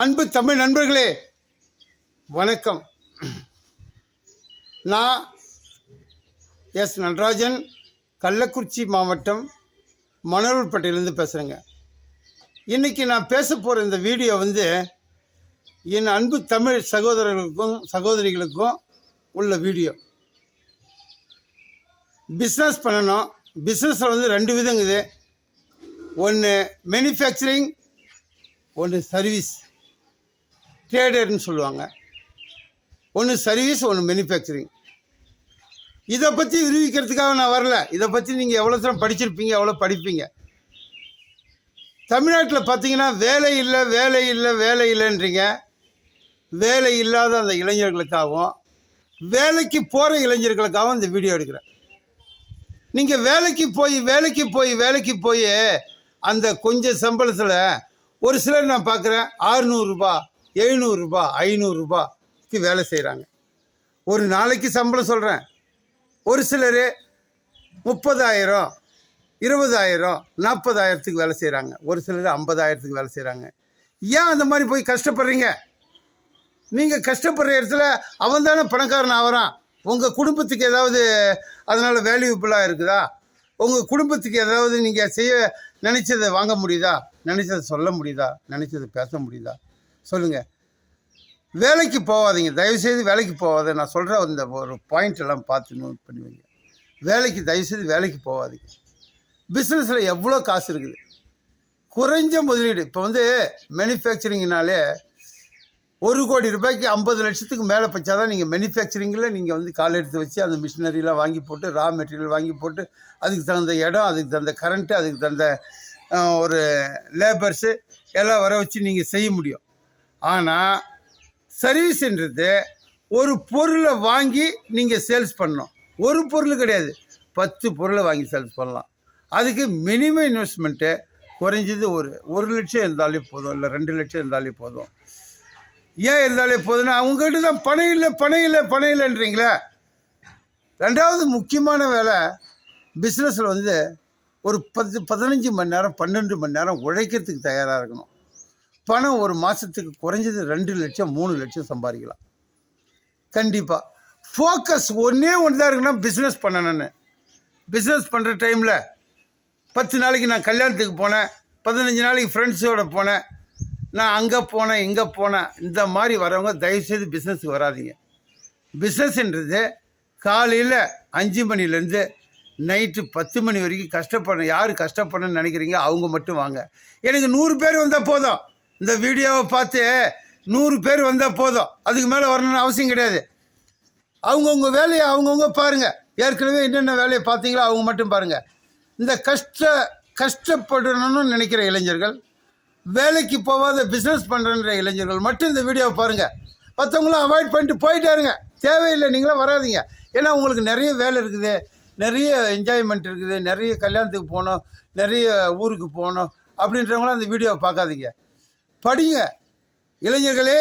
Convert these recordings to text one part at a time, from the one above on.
அன்பு தமிழ் நண்பர்களே வணக்கம். நான் எஸ் நடராஜன், கள்ளக்குறிச்சி மாவட்டம் மணலூர்பேட்டையிலேருந்து பேசுகிறேங்க. இன்றைக்கி நான் பேச போகிற இந்த வீடியோ என் அன்பு தமிழ் சகோதரர்களுக்கும் சகோதரிகளுக்கும் உள்ள வீடியோ. பிஸ்னஸ் பண்ணணும். பிஸ்னஸில் ரெண்டு விதங்குது. ஒன்று மேனுஃபேக்சரிங், ஒன்று சர்வீஸ், ட்ரேடர்னு சொல்லுவாங்க. ஒன்று சர்வீஸ், ஒன்று மேனுஃபேக்சரிங். இதை பற்றி நிரூபிக்கிறதுக்காக நான் வரல. இதை பற்றி நீங்கள் எவ்வளோ தூரம் படிச்சிருப்பீங்க, எவ்வளோ படிப்பீங்க. தமிழ்நாட்டில் பார்த்தீங்கன்னா வேலை இல்லை வேலை இல்லை வேலை இல்லைன்றீங்க. வேலை இல்லாத அந்த இளைஞர்களுக்காகவும் வேலைக்கு போகிற இளைஞர்களுக்காகவும் இந்த வீடியோ எடுக்கிறேன். நீங்கள் வேலைக்கு போய் அந்த கொஞ்சம் சம்பளத்தில் ஒரு சிலர் நான் பார்க்குறேன் 600 ரூபாய், 700 ரூபாய், 500 ரூபாய்க்கு வேலை செய்கிறாங்க. ஒரு நாளைக்கு சம்பளம் சொல்கிறேன். ஒரு சிலர் 30,000, 20,000, 40,000த்துக்கு வேலை செய்கிறாங்க. ஒரு சிலர் 50,000த்துக்கு வேலை செய்கிறாங்க. ஏன் அந்த மாதிரி போய் கஷ்டப்படுறீங்க? நீங்கள் கஷ்டப்படுற இடத்துல அவன் தானே பணக்காரன் ஆகிறான். உங்கள் குடும்பத்துக்கு ஏதாவது அதனால் வேல்யூபிளாக இருக்குதா? உங்கள் குடும்பத்துக்கு ஏதாவது நீங்கள் செய்ய நினச்சதை வாங்க முடியுதா? நினச்சதை சொல்ல முடியுதா? நினச்சதை பேச முடியுதா? சொல்லுங்கள். வேலைக்கு போகாதீங்க, தயவுசெய்து வேலைக்கு போகாத. நான் சொல்கிற அந்த ஒரு பாயிண்ட் எல்லாம் பார்த்து நோட் பண்ணி வைங்க. தயவுசெய்து வேலைக்கு போகாதீங்க. பிஸ்னஸில் எவ்வளோ காசு இருக்குது. குறைஞ்ச முதலீடு. இப்போ மேனுஃபேக்சரிங்னாலே 1 கோடி ரூபாய்க்கு 50 லட்சத்துக்கு மேலே பச்சாதான் நீங்கள் மேனுஃபேக்சரிங்கில் நீங்கள் கால் எடுத்து வச்சு அந்த மிஷினரிலாம் வாங்கி போட்டு, ரா மெட்டீரியல் வாங்கி போட்டு, அதுக்கு தகுந்த இடம், அதுக்கு தகுந்த கரண்ட்டு, அதுக்கு தகுந்த ஒரு லேபர்ஸு எல்லாம் வர வச்சு நீங்கள் செய்ய முடியும். ஆனால் சர்வீஸ்ன்றது ஒரு பொருளை வாங்கி நீங்கள் சேல்ஸ் பண்ணணும். ஒரு பொருள் கிடையாது, 10 பொருளை வாங்கி சேல்ஸ் பண்ணலாம். அதுக்கு மினிமம் இன்வெஸ்ட்மெண்ட்டு குறைஞ்சது ஒரு லட்சம் இருந்தாலே போதும், இல்லை 2 லட்சம் இருந்தாலே போதும். ஏன் இருந்தாலே போதுன்னா அவங்ககிட்ட தான் பணம் இல்லைன்றீங்களே. ரெண்டாவது முக்கியமான வேலை பிஸ்னஸில் ஒரு 15 மணி நேரம் 12 மணி நேரம் உழைக்கிறதுக்கு தயாராக இருக்கணும். பணம் ஒரு மாதத்துக்கு குறைஞ்சது 2 லட்சம் 3 லட்சம் சம்பாதிக்கலாம் கண்டிப்பாக. ஃபோக்கஸ் ஒன்றே தான் இருக்குன்னா பிஸ்னஸ் பண்ணணுன்னு. பிஸ்னஸ் பண்ணுற டைமில் 10 நாளைக்கு நான் கல்யாணத்துக்கு போனேன், 15 நாளைக்கு ஃப்ரெண்ட்ஸோடு போனேன், நான் அங்கே போனேன் இங்கே போனேன், இந்த மாதிரி வரவங்க தயவுசெய்து பிஸ்னஸுக்கு வராதிங்க. பிஸ்னஸ்ன்றது காலையில் 5 மணிலேருந்து நைட்டு 10 மணி வரைக்கும் யார் கஷ்டப்படணும்னு நினைக்கிறீங்க அவங்க மட்டும் வாங்க. எனக்கு 100 பேர் வந்தால் போதும். இந்த வீடியோவை பார்த்து 100 பேர் வந்தால் போதும். அதுக்கு மேலே வரணும்னு அவசியம் கிடையாது. அவங்கவுங்க வேலையை அவங்கவுங்க பாருங்கள். ஏற்கனவே என்னென்ன வேலையை பார்த்தீங்களோ அவங்க மட்டும் பாருங்கள். இந்த கஷ்டப்படணும்னு நினைக்கிற இளைஞர்கள், வேலைக்கு போகாத பிஸ்னஸ் பண்ணுற இளைஞர்கள் மட்டும் இந்த வீடியோவை பாருங்கள். மற்றவங்களும் அவாய்ட் பண்ணிட்டு போயிட்டாருங்க. தேவையில்லை, நீங்களாம் வராதிங்க. ஏன்னா உங்களுக்கு நிறைய வேலை இருக்குது, நிறைய என்ஜாய்மெண்ட் இருக்குது, நிறைய கல்யாணத்துக்கு போகணும், நிறைய ஊருக்கு போகணும் அப்படின்றவங்களாம் அந்த வீடியோவை பார்க்காதீங்க. படிங்க இளைஞர்களே,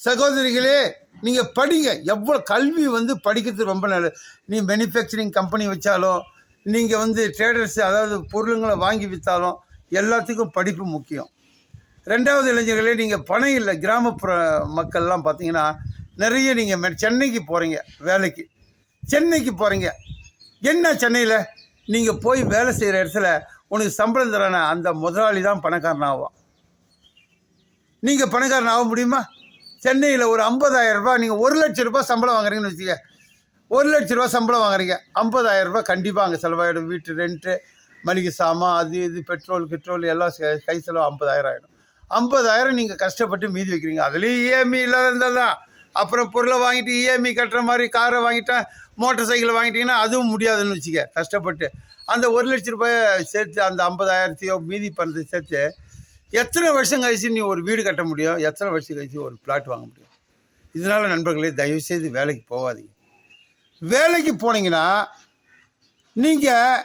சகோதரிகளே, நீங்கள் படிங்க. எவ்வளோ கல்வி படிக்கிறது ரொம்ப நல்லது. நீ மேனுஃபேக்சரிங் கம்பெனி வச்சாலும், நீங்கள் ட்ரேடர்ஸ் அதாவது பொருளுங்களை வாங்கி விற்றாலும் எல்லாத்துக்கும் படிப்பு முக்கியம். ரெண்டாவது இளைஞர்களே, நீங்கள் பணம் இல்லை. கிராமப்புற மக்கள்லாம் பார்த்தீங்கன்னா நிறைய நீங்கள் சென்னைக்கு போகிறீங்க வேலைக்கு. சென்னைக்கு போகிறீங்க. என்ன சென்னையில் நீங்கள் போய் வேலை செய்கிற இடத்துல உனக்கு சம்பளம் தரான அந்த முதலாளி தான் பணக்காரன் ஆகும். நீங்கள் பணக்காரன் ஆக முடியுமா? சென்னையில் ஒரு 50,000 ரூபாய், நீங்கள் 1 லட்சம் ரூபாய் சம்பளம் வாங்குறீங்கன்னு வச்சுக்க. 1 லட்ச ரூபா சம்பளம் வாங்குறீங்க, 50,000 ரூபாய் கண்டிப்பாக அங்கே செலவாயிடும். வீட்டு ரெண்ட்டு, மளிகை சாமான், அது இது, பெட்ரோல் எல்லாம் கை செலவு 50,000 ஆகிடும். 50,000 நீங்கள் கஷ்டப்பட்டு மீதி வைக்கிறீங்க. அதுலேயும் இஎம்ஐ இல்லாத இருந்தால் தான். அப்புறம் பொருளை வாங்கிட்டு இஎம்ஐ கட்டுற மாதிரி காரை வாங்கிட்டேன், மோட்டர் சைக்கிளை வாங்கிட்டீங்கன்னா அதுவும் முடியாதுன்னு வச்சுக்க. கஷ்டப்பட்டு அந்த 1 லட்ச ரூபாயை சேர்த்து அந்த 50,000த்தையோ மீதி பணத்தை சேர்த்து எத்தனை வருஷம் கழிச்சு நீ ஒரு வீடு கட்ட முடியும்? எத்தனை வருஷம் கழிச்சு ஒரு பிளாட் வாங்க முடியும்? இதனால் நண்பர்களே, தயவுசெய்து வேலைக்கு போகாதீங்க. வேலைக்கு போனீங்கன்னா நீங்கள்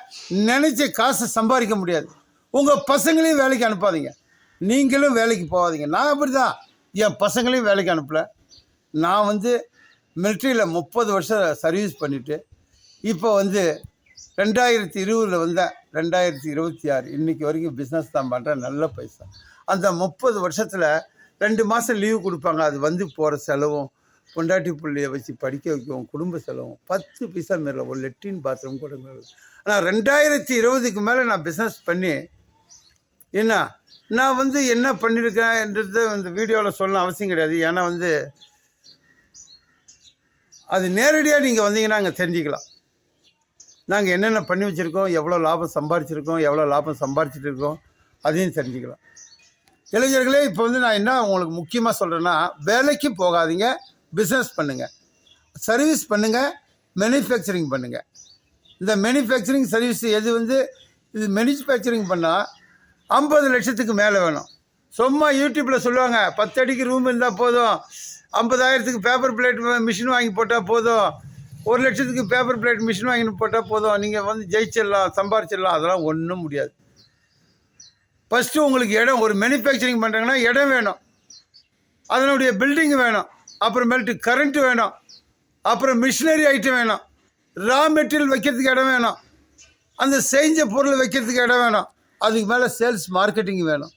நினச்ச காசை சம்பாதிக்க முடியாது. உங்கள் பசங்களையும் வேலைக்கு அனுப்பாதீங்க, நீங்களும் வேலைக்கு போகாதீங்க. நான் அப்படி தான் என் பசங்களையும் வேலைக்கு அனுப்பலை. நான் மிலிட்ரியில் 30 வருஷம் சர்வீஸ் பண்ணிவிட்டு இப்போ 2020 வந்தேன். 2026 இன்றைக்கி வரைக்கும் பிஸ்னஸ் தான் பண்ணுறேன். நல்ல பைசா. அந்த 30 வருஷத்தில் 2 மாதம் லீவு கொடுப்பாங்க. அது வந்து போகிற செலவும், பொண்டாட்டி பிள்ளைய வச்சு படிக்க வைக்கவும், குடும்ப செலவும் 10 பைசா மேலே ஒரு லெட்டின் பாத்ரூம் கூட மேலே. ஆனால் 2020க்கு மேலே நான் பிஸ்னஸ் பண்ணி என்ன நான் வந்து என்ன பண்ணியிருக்கேன்றது இந்த வீடியோவில் சொல்ல அவசியம் கிடையாது. ஏன்னா வந்து அது நேரடியாக நீங்கள் வந்தீங்கன்னா அங்கே தெரிஞ்சுக்கலாம். நாங்கள் என்னென்ன பண்ணி வச்சுருக்கோம், எவ்வளோ லாபம் சம்பாரிச்சிருக்கோம், எவ்வளோ லாபம் சம்பாரிச்சிட்டு இருக்கோம், அதையும் தெரிஞ்சுக்கலாம். இளைஞர்களே, இப்போ வந்து நான் என்ன உங்களுக்கு முக்கியமாக சொல்கிறேன்னா, வேலைக்கு போகாதீங்க, பிஸ்னஸ் பண்ணுங்கள், சர்வீஸ் பண்ணுங்கள், மேனுஃபேக்சரிங் பண்ணுங்கள். இந்த மேனுஃபேக்சரிங் சர்வீஸ் எது வந்து இது மேனுஃபேக்சரிங் பண்ணால் 50 லட்சத்துக்கு மேலே வேணும். சும்மா யூடியூப்பில் சொல்லுவாங்க 10 அடிக்கு ரூம் இருந்தால் போதும், 50,000க்கு பேப்பர் பிளேட் மிஷின் வாங்கி போட்டால் போதும், 1 லட்சத்துக்கு பேப்பர் பிளேட் மிஷின் வாங்கி போட்டால் போதும், நீங்கள் வந்து ஜெயிச்சிடலாம், சம்பாரிச்சிடலாம். அதெல்லாம் ஒன்றும் முடியாது. ஃபஸ்ட்டு உங்களுக்கு இடம், ஒரு மேனுஃபேக்சரிங் பண்ணுறாங்கன்னா இடம் வேணும், அதனுடைய பில்டிங் வேணும், அப்புறமேல்ட்டு கரண்ட்டு வேணும், அப்புறம் மிஷினரி ஐட்டம் வேணும், ரா மெட்டீரியல் வைக்கிறதுக்கு இடம் வேணும், அந்த செஞ்ச பொருள் வைக்கிறதுக்கு இடம் வேணும், அதுக்கு மேலே சேல்ஸ் மார்க்கெட்டிங் வேணும்.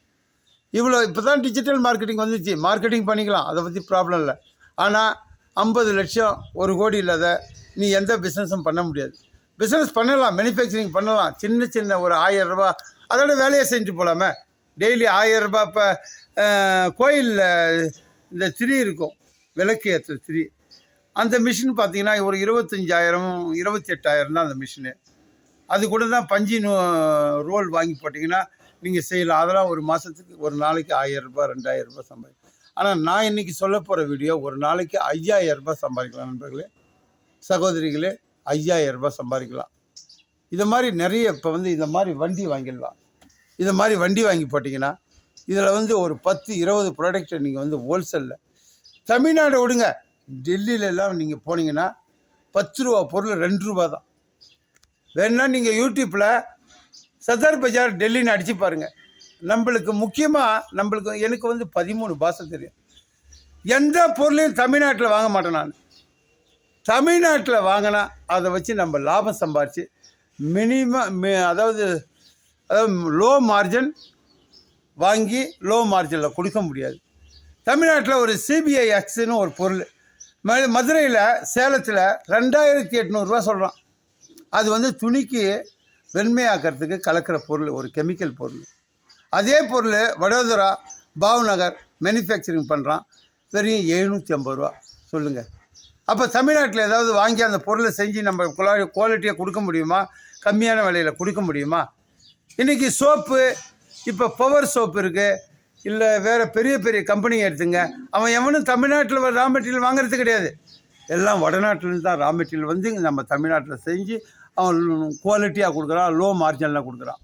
இவ்வளோ இப்போ தான் டிஜிட்டல் மார்க்கெட்டிங் வந்துச்சு, மார்க்கெட்டிங் பண்ணிக்கலாம், அதை பற்றி ப்ராப்ளம் இல்லை. ஆனால் 50 லட்சம் 1 கோடி இல்லாத நீ எந்த பிஸ்னஸும் பண்ண முடியாது. பிஸ்னஸ் பண்ணலாம், மேனுஃபேக்சரிங் பண்ணலாம், சின்ன ஒரு 1000 ரூபா அதோட வேலையை செஞ்சுட்டு போகலாமே. டெய்லி 1000 ரூபா. இப்போ கோயிலில் இந்த திரி இருக்கும், விளக்கு ஏற்ற திரி, அந்த மிஷின் பார்த்தீங்கன்னா ஒரு 25,000 28,000 தான் அந்த மிஷினு. அது கூட தான் பஞ்சு ரோல் வாங்கி போட்டிங்கன்னா நீங்கள் செய்யலாம். அதெல்லாம் ஒரு மாதத்துக்கு ஒரு நாளைக்கு 1000 ரூபா 2000 ரூபா சம்பாதிக்கலாம். ஆனால் நான் இன்றைக்கி சொல்ல போகிற வீடியோ ஒரு நாளைக்கு 5000 ரூபா சம்பாதிக்கலாம். நண்பர்களே, சகோதரிகளே, 5000 ரூபா சம்பாதிக்கலாம். இதை மாதிரி நிறைய இப்போ வந்து இந்த மாதிரி வண்டி வாங்கிடலாம். இதை மாதிரி வண்டி வாங்கி போட்டிங்கன்னா இதில் வந்து ஒரு 10-20 ப்ராடக்டை நீங்கள் வந்து ஹோல்சேலில், தமிழ்நாடு விடுங்க, டெல்லியிலலாம் நீங்கள் போனீங்கன்னா 10 ரூபா பொருள் 2 ரூபா தான். வேணுன்னா நீங்கள் யூடியூப்பில் சதர் பஜார் டெல்லின்னு அடித்து பாருங்கள். நம்மளுக்கு முக்கியமாக எனக்கு வந்து 13 பாஷை தெரியும். எந்த பொருளையும் தமிழ்நாட்டில் வாங்க மாட்டேன் நான். தமிழ்நாட்டில் வாங்கினா அதை வச்சு நம்ம லாபம் சம்பாரித்து மினிமம் அதாவது லோ மார்ஜின் வாங்கி லோ மார்ஜினில் கொடுக்க முடியாது. தமிழ்நாட்டில் ஒரு சிபிஐ எக்ஸ்னு ஒரு பொருள் மதுரையில் சேலத்தில் 2800 ரூபா சொல்கிறான். அது வந்து துணிக்கு வெண்மையாக்கிறதுக்கு கலக்கிற பொருள், ஒரு கெமிக்கல் பொருள். அதே பொருள் வடோதரா பாவ்நகர் மேனுஃபேக்சரிங் பண்ணுறான், வெறும் 750 ரூபா. சொல்லுங்கள், அப்போ தமிழ்நாட்டில் ஏதாவது வாங்கி அந்த பொருளை செஞ்சு நம்ம குவாலிட்டியாக கொடுக்க முடியுமா? கம்மியான விலையில் கொடுக்க முடியுமா? இன்றைக்கி சோப்பு, இப்போ பவர் சோப்பு இருக்குது, இல்லை வேறு பெரிய பெரிய கம்பெனி எடுத்துங்க, அவன் எவனும் தமிழ்நாட்டில் ரா மெட்டீரியல் வாங்குறது கிடையாது. எல்லாம் வடநாட்டிலேருந்து தான் ரா மெட்டீரியல் வந்து நம்ம தமிழ்நாட்டில் செஞ்சு அவன் குவாலிட்டியாக கொடுக்குறான், லோ மார்ஜினில் கொடுக்குறான்.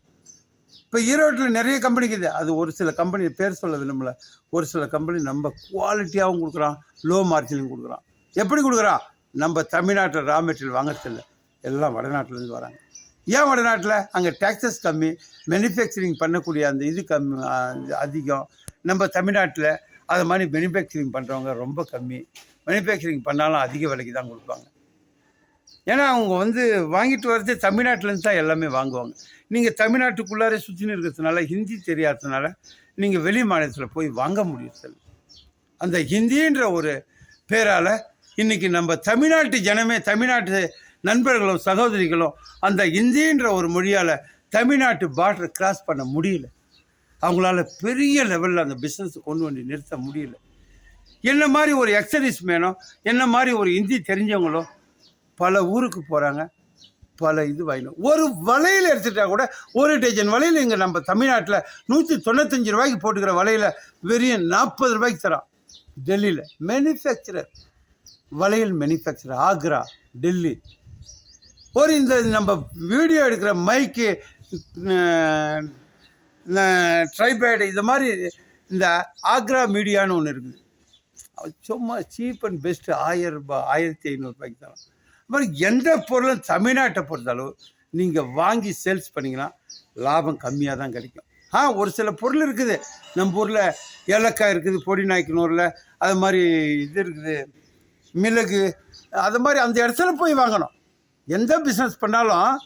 இப்போ ஈரோட்டில் நிறைய கம்பெனி இருக்குது. அது ஒரு சில கம்பெனி பேர் சொல்ல விரும்பல. ஒரு சில கம்பெனி நம்ம குவாலிட்டியாகவும் கொடுக்குறான், லோ மார்ஜினும் கொடுக்குறான். எப்படி கொடுக்குறான்? நம்ம தமிழ்நாட்டில் ரா மெட்டீரியல் வாங்குறதில்ல, எல்லாம் வடநாட்டிலேருந்து வராங்க. ஏன் வடநாட்டில்? அங்கே டேக்ஸஸ் கம்மி, மேனுஃபேக்சரிங் பண்ணக்கூடிய அந்த இது கம்மி அதிகம். நம்ம தமிழ்நாட்டில் அது மாதிரி மேனுஃபேக்சரிங் பண்ணுறவங்க ரொம்ப கம்மி. மேனுஃபேக்சரிங் பண்ணாலும் அதிக விலைக்கு தான் கொடுப்பாங்க. ஏன்னா அவங்க வந்து வாங்கிட்டு வர்றது தமிழ்நாட்டிலேருந்து தான் எல்லாமே வாங்குவாங்க. நீங்கள் தமிழ்நாட்டுக்குள்ளாரே சுற்றின்னு இருக்கிறதுனால, ஹிந்தி தெரியாததுனால நீங்கள் வெளி மாநிலத்தில் போய் வாங்க முடியல. அந்த ஹிந்தின்ற ஒரு பேரால் இன்றைக்கி நம்ம தமிழ்நாட்டு ஜனமே, தமிழ்நாட்டு நண்பர்களும் சகோதரிகளும் அந்த ஹிந்தின்ற ஒரு மொழியால் தமிழ்நாட்டு பார்டரை கிராஸ் பண்ண முடியல. அவங்களால பெரிய லெவலில் அந்த பிஸ்னஸ் கொண்டு வந்து நிறுத்த முடியல. என்ன மாதிரி ஒரு எக்ஸர்சைஸ் மேனும், என்ன மாதிரி ஒரு ஹிந்தி தெரிஞ்சவங்களும் பல ஊருக்கு போகிறாங்க, பல இது வாங்கிடும். ஒரு வலையில் எடுத்துகிட்டா கூட ஒரு டஜன் வலையில் இங்கே நம்ம தமிழ்நாட்டில் 195 ரூபாய்க்கு போட்டுக்கிற வலையில் வெறும் 40 ரூபாய்க்கு தரான். டெல்லியில் மேனுஃபேக்சரர், வளையல் மேனுஃபேக்சரர், ஆக்ரா, டெல்லி. ஒரு இந்த நம்ம வீடியோ எடுக்கிற மைக்கு, ட்ரைபேடு, இது மாதிரி இந்த ஆக்ரா மீடியான்னு ஒன்று இருக்குது. சும்மா சீப் அண்ட் பெஸ்ட்டு 1000 ரூபாய் 1500 ரூபாய்க்கு தரோம். மாதிரி எந்த பொருளும் தமிழ்நாட்டை பொறுத்தளவு நீங்கள் வாங்கி சேல்ஸ் பண்ணிங்கன்னா லாபம் கம்மியாக தான் கிடைக்கும். ஒரு சில பொருள் இருக்குது நம்ம ஊரில், ஏலக்காய் இருக்குது பொடிநாய்க்கனூரில், அது மாதிரி இது இருக்குது மிளகு, அது மாதிரி அந்த இடத்துல போய் வாங்கணும். எந்த பிஸ்னஸ் பண்ணாலும்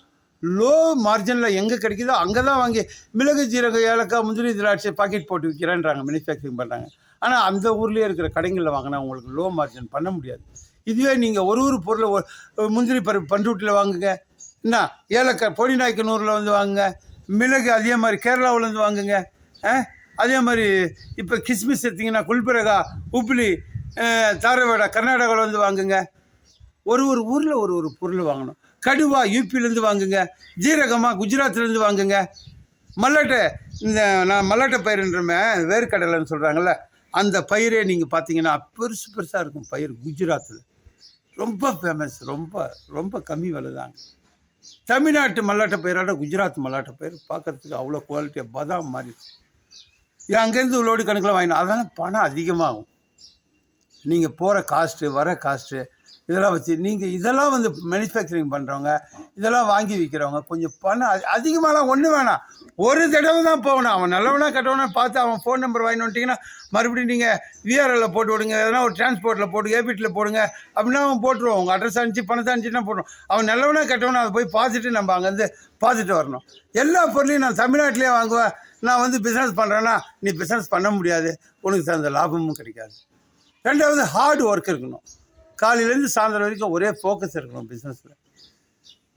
லோ மார்ஜினில் எங்கே கிடைக்குதோ அங்கே தான் வாங்கி, மிளகு, ஜீரகம், ஏலக்காய், முந்திரி, திராட்சை பாக்கெட் போட்டு விற்கிறேன்றாங்க, மேனுஃபேக்சரிங் பண்ணுறாங்க. ஆனால் அந்த ஊர்லேயே இருக்கிற கடைகளில் வாங்கினா உங்களுக்கு லோ மார்ஜின் பண்ண முடியாது. இதுவே நீங்கள் ஒரு பொருளை முந்திரி பருப்பு பண்ருட்டியில் வாங்குங்க, என்ன ஏலக்காய் பொடிநாய்க்கனூரில் வந்து வாங்குங்க, மிளகு அதே மாதிரி கேரளாவிலேருந்து வாங்குங்க, அதே மாதிரி இப்போ கிஸ்மிஸ் எடுத்திங்கன்னா குல்பரகா உப்ளி தாரவாடா கர்நாடகாவில் வந்து வாங்குங்க. ஒரு ஊரில் ஒரு பொருள் வாங்கணும். கடுவா யூபிலேருந்து வாங்குங்க, ஜீரகமாக குஜராத்லேருந்து வாங்குங்க. மல்லாட்டை இந்த நான் மல்லாட்டை பயிருன்றமே வேர்க்கடலைன்னு சொல்கிறாங்கல்ல, அந்த பயிரே நீங்கள் பார்த்தீங்கன்னா பெருசாக இருக்கும் பயிர். குஜராத்தில் ரொம்ப ஃபேமஸ், ரொம்ப கம்மி விலை தாங்க. தமிழ்நாட்டு மல்லாட்டை பயிரோட குஜராத் மல்லாட்டை பயிர் பார்க்குறதுக்கு அவ்வளோ குவாலிட்டியாக பதாம் மாதிரி இருக்கும். அங்கேருந்து லோடு கணக்கில் வாங்கினோம், அதனால் பணம் அதிகமாகும். நீங்கள் போகிற காஸ்ட்டு வர காஸ்ட்டு இதெல்லாம் வச்சு நீங்கள் இதெல்லாம் வந்து மேனுஃபேக்சரிங் பண்ணுறவங்க இதெல்லாம் வாங்கி விற்கிறவங்க கொஞ்சம் பணம் அதிகமாகலாம் ஒன்றும் வேணாம். ஒரு தடவை தான் போகணும். அவன் நல்லவனா கட்டவனா பார்த்து அவன் ஃபோன் நம்பர் வாங்கி வந்துட்டிங்கன்னா மறுபடியும் நீங்கள் விஆர்எல்ல போட்டு விடுங்க, எதனா ஒரு டிரான்ஸ்போர்ட்டில் போட்டு ஏபிட்டில் போடுங்க அப்படின்னா அவன் போட்டுருவோம். உங்கள் அட்ரஸ் அனுப்பிச்சு பணத்தை அனுப்பிச்சுன்னா போட்டுருவோம். அவன் நல்லவனா கட்டவனா அதை போய் பார்த்துட்டு நம்ம அங்கேருந்து பார்த்துட்டு வரணும். எல்லா பொருளையும் நான் தமிழ்நாட்டிலே வாங்குவேன், நான் வந்து பிஸ்னஸ் பண்ணுறேன்னா நீ பிஸ்னஸ் பண்ண முடியாது, உனக்கு தகுந்த லாபமும் கிடைக்காது. ரெண்டாவது ஹார்ட் ஒர்க் இருக்கணும். காலையிலேருந்து சாயந்தரம் வரைக்கும் ஒரே ஃபோக்கஸ் இருக்கணும் பிஸ்னஸில்.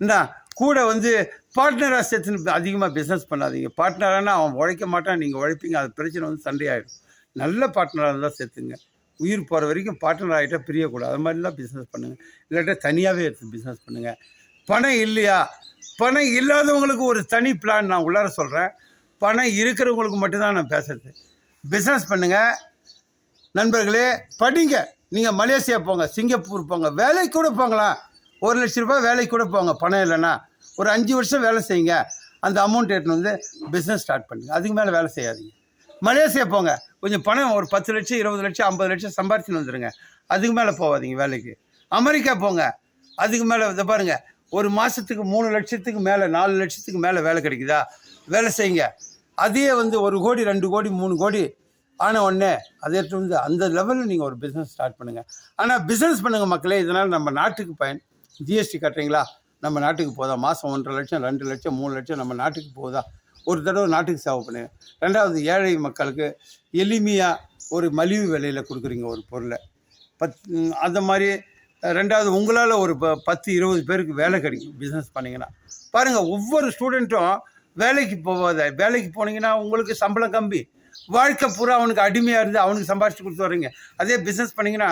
என்ன கூட வந்து பார்ட்னராக சேர்த்துன்னு அதிகமாக பிஸ்னஸ் பண்ணாதீங்க. பார்ட்னரானா அவன் உழைக்க மாட்டான், நீங்கள் உழைப்பீங்க, அது பிரச்சனை வந்து சண்டையாகிடும். நல்ல பார்ட்னராக இருந்தால் சேர்த்துங்க. உயிர் போகிற வரைக்கும் பார்ட்னர் ஆகிட்டால் பிரியக்கூடாது. அது மாதிரிலாம் பிஸ்னஸ் பண்ணுங்கள். இல்லாட்டா தனியாகவே எடுத்து பிஸ்னஸ் பண்ணுங்கள். பணம் இல்லையா, பணம் இல்லாதவங்களுக்கு ஒரு தனி பிளான் நான் உள்ளார சொல்கிறேன். பணம் இருக்கிறவங்களுக்கு மட்டும்தான் நான் பேசுகிறது. பிஸ்னஸ் பண்ணுங்கள் நண்பர்களே, படிங்க. நீங்கள் மலேசியா போங்க, சிங்கப்பூர் போங்க, வேலைக்கு கூட போங்களாம். 1 லட்ச ரூபாய் வேலைக்கு கூட போங்க. பணம் இல்லைன்னா ஒரு 5 வருஷம் வேலை செய்யுங்க. அந்த அமௌண்ட் எடுத்துன்னு வந்து பிஸ்னஸ் ஸ்டார்ட் பண்ணுங்க. அதுக்கு மேலே வேலை செய்யாதீங்க. மலேசியா போங்க, கொஞ்சம் பணம் ஒரு 10 லட்சம் 20 லட்சம் 50 லட்சம் சம்பாரிச்சுன்னு வந்துடுங்க. அதுக்கு மேலே போகாதீங்க வேலைக்கு. அமெரிக்கா போங்க, அதுக்கு மேலே இதை பாருங்கள், ஒரு மாதத்துக்கு 3 லட்சத்துக்கு மேலே 4 லட்சத்துக்கு மேலே வேலை கிடைக்குதா, வேலை செய்யுங்க. அதே வந்து 1 கோடி 2 கோடி 3 கோடி ஆன உடனே அதை எடுத்து வந்து அந்த லெவலில் நீங்கள் ஒரு பிஸ்னஸ் ஸ்டார்ட் பண்ணுங்கள். ஆனால் பிஸ்னஸ் பண்ணுங்கள் மக்களே. இதனால் நம்ம நாட்டுக்கு பயன். ஜிஎஸ்டி கட்டுறீங்களா, நம்ம நாட்டுக்கு போதா, மாதம் 1.5 லட்சம் 2 லட்சம் 3 லட்சம் நம்ம நாட்டுக்கு போதா, ஒரு தடவை நாட்டுக்கு சேவை பண்ணுங்க. ரெண்டாவது ஏழை மக்களுக்கு எளிமையாக ஒரு மலிவு விலையில் கொடுக்குறீங்க ஒரு பொருளை. அந்த மாதிரி ரெண்டாவது உங்களால் ஒரு 10-20 பேருக்கு வேலை கிடைக்கும் பிஸ்னஸ் பண்ணிங்கன்னா. பாருங்கள், ஒவ்வொரு ஸ்டூடெண்ட்டும் வேலைக்கு வேலைக்கு போனீங்கன்னா உங்களுக்கு சம்பளம் கம்மி, வாழ்க்கை பூரா அவனுக்கு அடிமையாக இருந்து அவனுக்கு சம்பாரித்து கொடுத்து வர்றீங்க. அதே பிஸ்னஸ் பண்ணிங்கன்னா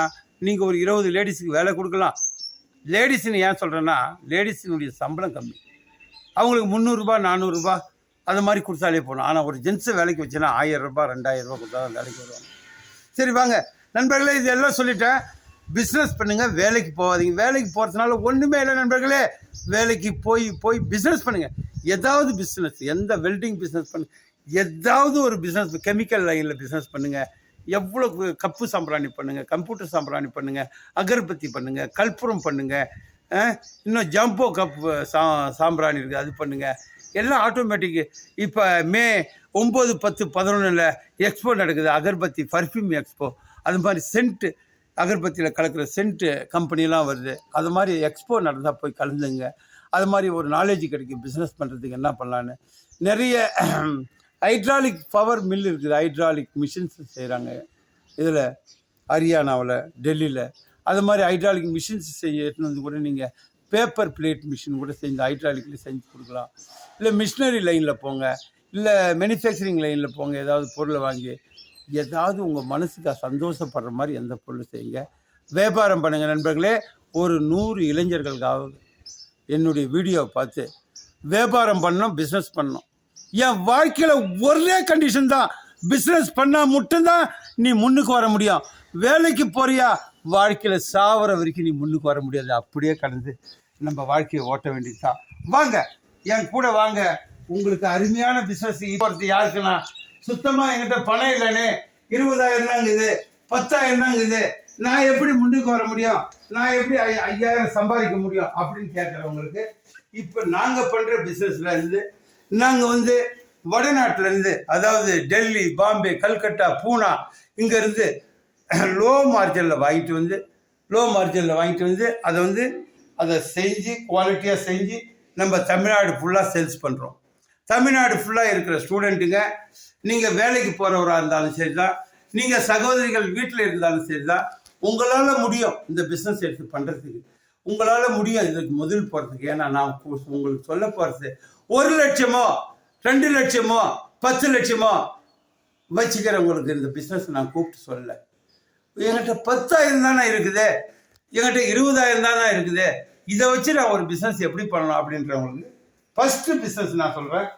நீங்கள் ஒரு 20 லேடிஸுக்கு வேலை கொடுக்கலாம். லேடிஸ்ன்னு ஏன் சொல்கிறேன்னா, லேடிஸினுடைய சம்பளம் கம்மி, அவங்களுக்கு 300 ரூபாய் 400 ரூபாய் அது மாதிரி கொடுத்தாலே போகணும். ஆனால் ஒரு ஜென்ஸை வேலைக்கு வச்சுன்னா 1000 ரூபாய் 2000 ரூபாய் கொடுத்தா தான் வேலைக்கு வருவாங்க. சரி வாங்க நண்பர்களே, இதெல்லாம் சொல்லிட்டேன். பிஸ்னஸ் பண்ணுங்கள், வேலைக்கு போகாதீங்க. வேலைக்கு போகிறதுனால ஒன்றுமே இல்லை நண்பர்களே. வேலைக்கு போய் பிஸ்னஸ் பண்ணுங்கள். ஏதாவது பிஸ்னஸ், எந்த வெல்டிங் பிஸ்னஸ் பண்ணுங்க, ஏதாவது ஒரு பிஸ்னஸ், கெமிக்கல் லைனில் பிஸ்னஸ் பண்ணுங்கள். எவ்வளோ கப்பு சாம்பிராணி பண்ணுங்கள், கம்ப்யூட்டர் சாம்பிராணி பண்ணுங்கள், அகர்பத்தி பண்ணுங்கள், கற்பூரம் பண்ணுங்கள், இன்னும் ஜம்போ கப்பு சாம்பிராணி இருக்குது அது பண்ணுங்கள். எல்லாம் ஆட்டோமேட்டிக்கு. இப்போ மே 9, 10, 11 எக்ஸ்போ நடக்குது, அகர்பத்தி பர்ஃப்யூம் எக்ஸ்போ. அது மாதிரி சென்ட்டு, அகர்பத்தியில் கலக்கிற சென்ட்டு கம்பெனிலாம் வருது. அது மாதிரி எக்ஸ்போ நடந்தால் போய் கலந்துங்க. அது மாதிரி ஒரு நாலேஜ் கிடைக்கும் பிஸ்னஸ் பண்ணுறதுக்கு என்ன பண்ணலான்னு. நிறைய ஹைட்ராலிக் பவர் மில் இருக்குது, ஹைட்ராலிக் மிஷின்ஸ் செய்கிறாங்க. இதில் ஹரியானாவில், டெல்லியில் அது மாதிரி ஹைட்ராலிக் மிஷின்ஸ் செய்யறது வந்து கூட நீங்கள் பேப்பர் பிளேட் மிஷின் கூட செஞ்சு ஹைட்ராலிக்கில் செஞ்சு கொடுக்கலாம். இல்லை மிஷினரி லைனில் போங்க, இல்லை மேனுஃபேக்சரிங் லைனில் போங்க. ஏதாவது பொருளை வாங்கி ஏதாவது உங்கள் மனசுக்கு சந்தோஷப்படுற மாதிரி எந்த பொருள் செய்யுங்க. வியாபாரம் பண்ணுங்கள் நண்பர்களே. ஒரு 100 இளைஞர்களுக்காக என்னுடைய வீடியோவை பார்த்து வியாபாரம் பண்ணணும், பிஸ்னஸ் பண்ணணும். என் வாழ்க்கையில் ஒரே கண்டிஷன் தான், பிஸ்னஸ் பண்ணால் மட்டும்தான் நீ முன்னுக்கு வர முடியும். வேலைக்கு போறியா, வாழ்க்கையில் சாவர வரைக்கும் நீ முன்னுக்கு வர முடியாது. அப்படியே கடந்து நம்ம வாழ்க்கையை ஓட்ட வேண்டியது தான். வாங்க என் கூட வாங்க. உங்களுக்கு அருமையான பிஸ்னஸ் போகிறது யாருக்குன்னா, சுத்தமாக என்கிட்ட பணம் இல்லைன்னு 20,000 தாங்குது, 10,000 தாங்குது, நான் எப்படி முன்னுக்கு வர முடியும், நான் எப்படி 5,000 சம்பாதிக்க முடியும் அப்படின்னு கேட்குறவங்களுக்கு இப்போ நாங்கள் பண்ணுற பிஸ்னஸில் இருந்து நாங்கள் வந்து வடநாட்டிலேருந்து, அதாவது டெல்லி, பாம்பே, கல்கட்டா, பூனா, இங்கேருந்து லோ மார்ஜினில் வாங்கிட்டு வந்து அதை செஞ்சு குவாலிட்டியாக செஞ்சு நம்ம தமிழ்நாடு ஃபுல்லாக சேல்ஸ் பண்ணுறோம். தமிழ்நாடு ஃபுல்லாக இருக்கிற ஸ்டூடெண்ட்டுங்க, நீங்கள் வேலைக்கு போகிறவராக இருந்தாலும் சரி தான், நீங்கள் சகோதரிகள் வீட்டில் இருந்தாலும் சரி தான், உங்களால் முடியும் இந்த பிஸ்னஸ் எடுத்து பண்ணுறதுக்கு. உங்களால் முடியும் இதுக்கு முதல் போகிறதுக்கு. ஏன்னா நான் உங்களுக்கு சொல்ல போகிறது 1 லட்சமோ 2 லட்சமோ 10 லட்சமோ வச்சுக்கிறவங்களுக்கு இந்த பிஸ்னஸ் நான் கூப்பிட்டு சொல்லலை. என்கிட்ட 10,000 தானே இருக்குது, என்கிட்ட 20,000 தானே இருக்குது, இதை வச்சு நான் ஒரு பிஸ்னஸ் எப்படி பண்ணலாம் அப்படின்றவங்களுக்கு ஃபஸ்ட்டு பிஸ்னஸ் நான் சொல்கிறேன்.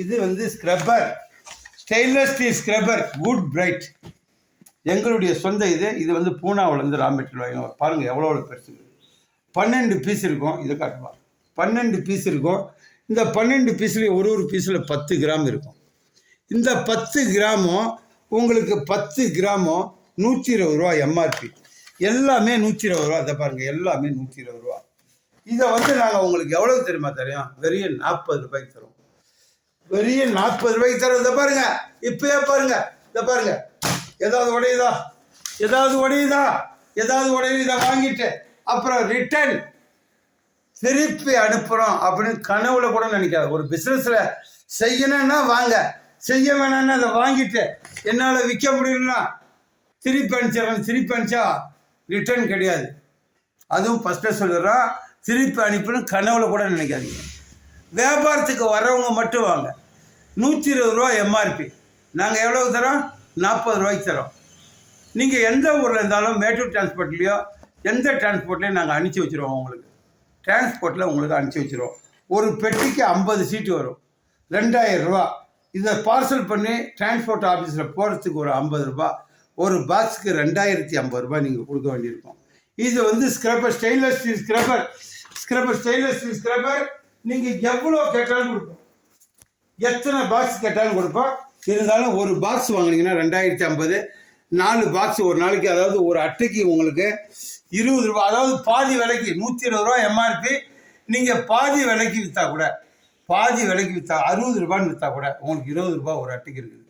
இது வந்து scrubber, stainless steel scrubber good bright, எங்களுடைய சொந்த இது வந்து பூனாவிலேருந்து ரா மெட்டீரியல் வாங்க. பாருங்கள் எவ்வளோ பெருசு, 12 பீஸ் இருக்கும். இதை காட்டுவாங்க, 12 பீஸ் இருக்கும். இந்த 12 பீஸ்லேயும் ஒரு பீஸில் 10 கிராம் இருக்கும். இந்த 10 கிராமும் உங்களுக்கு 10 கிராமும் 120 ரூபா எம்ஆர்பி. எல்லாமே 120 ரூபா. இதை பாருங்கள், எல்லாமே 120 ரூபா. இதை வந்து நாங்கள் உங்களுக்கு எவ்வளவு தெரியுமா தெரியும்? வெறும் 40 ரூபாய்க்கு தரோம். வெறும் 40 ரூபாய்க்கு தரோம். இதை பாருங்க, இப்பயே பாருங்க, இதை பாருங்க, ஏதாவது உடையுதா, ஏதாவது உடையுதா, ஏதாவது உடையுது. இதை வாங்கிட்டு அப்புறம் ரிட்டர்ன் திருப்பி அனுப்புகிறோம் அப்படின்னு கனவுல கூட நினைக்காது. ஒரு பிஸ்னஸில் செய்யணும்னா வாங்க, செய்ய வேணாம்னா அதை வாங்கிட்டு என்னால் விற்க முடியலன்னா திருப்பி அனுப்பிச்சிடறேன். திருப்பி அனுப்பிச்சா ரிட்டர்ன் கிடையாது. அதுவும் ஃபஸ்ட்டு சொல்லிடுறோம், திருப்பி அனுப்பணும் கனவுல கூட நினைக்காதீங்க. வியாபாரத்துக்கு வரவங்க மட்டும் வாங்க. 120 ரூபா எம்ஆர்பி. நாங்கள் எவ்வளவு தரோம்? 40 ரூபாய்க்கு தரோம். நீங்கள் எந்த ஊரில் இருந்தாலும் மேட்டூர் டிரான்ஸ்போர்ட்லேயோ எந்த டிரான்ஸ்போர்ட்லேயும் நாங்கள் அனுப்பிச்சி வச்சுருவோம். உங்களுக்கு டிரான்ஸ்போர்ட்டில் உங்களுக்கு அனுப்பிச்சி வச்சுருவோம். ஒரு பெட்டிக்கு 50 சீட்டு வரும், 2000 ரூபா. இதை பார்சல் பண்ணி டிரான்ஸ்போர்ட் ஆஃபீஸில் போகிறதுக்கு ஒரு 50 ரூபா. ஒரு பாக்ஸுக்கு 2050 ரூபாய் நீங்கள் கொடுக்க வேண்டியிருக்கும். இது வந்து scrubber, stainless steel scrubber. Stainless steel scrubber நீங்கள் எவ்வளோ கேட்டாலும் கொடுப்போம், எத்தனை பாக்ஸ் கேட்டாலும் கொடுப்போம். இருந்தாலும் ஒரு பாக்ஸ் வாங்கினீங்கன்னா 2050, 4 பாக்ஸ் ஒரு நாளைக்கு, அதாவது ஒரு அட்டைக்கு உங்களுக்கு 20 ரூபா, அதாவது பாதி விலைக்கு 120 ரூபா எம்ஆர்பி. நீங்கள் பாதி விலைக்கு விற்றா கூட, பாதி விலைக்கு விற்றா 60 ரூபான்னு விற்றா கூட உங்களுக்கு 20 ரூபா ஒரு அட்டைக்கு இருக்குது.